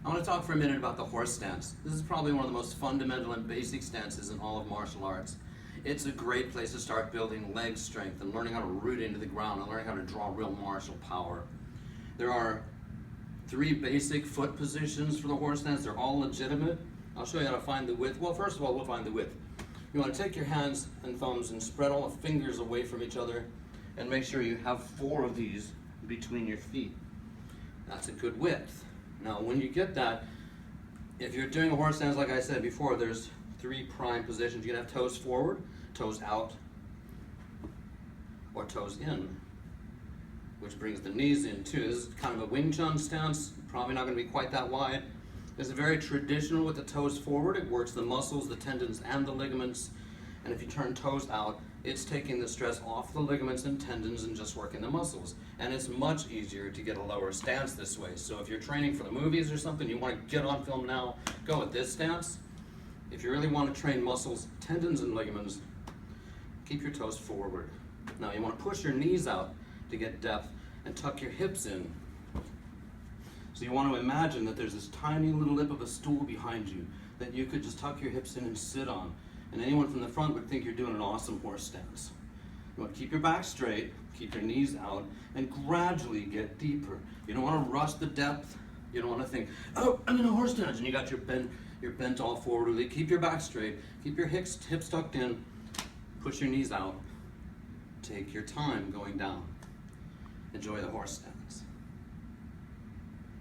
I want to talk for a minute about the horse stance. This is probably one of the most fundamental and basic stances in all of martial arts. It's a great place to start building leg strength and learning how to root into the ground and learning how to draw real martial power. There are 3 basic foot positions for the horse stance. They're all legitimate. I'll show you how to find the width. Well, first of all, we'll find the width. You want to take your hands and thumbs and spread all the fingers away from each other and make sure you have 4 of these between your feet. That's a good width. Now, when you get that, if you're doing a horse stance, like I said before, there's 3 prime positions. You can have toes forward, toes out, or toes in, which brings the knees in too. This is kind of a Wing Chun stance, probably not going to be quite that wide. This is very traditional with the toes forward. It works the muscles, the tendons, and the ligaments. And if you turn toes out, it's taking the stress off the ligaments and tendons and just working the muscles. And it's much easier to get a lower stance this way. So if you're training for the movies or something, you want to get on film now, go with this stance. If you really want to train muscles, tendons, and ligaments, keep your toes forward. Now you want to push your knees out to get depth and tuck your hips in. So you want to imagine that there's this tiny little lip of a stool behind you that you could just tuck your hips in and sit on. And anyone from the front would think you're doing an awesome horse stance. You want to keep your back straight, keep your knees out, and gradually get deeper. You don't want to rush the depth. You don't want to think, oh, I'm in a horse stance, and you got your bent all forwardly. Keep your back straight, keep your hips tucked in, push your knees out. Take your time going down. Enjoy the horse stance.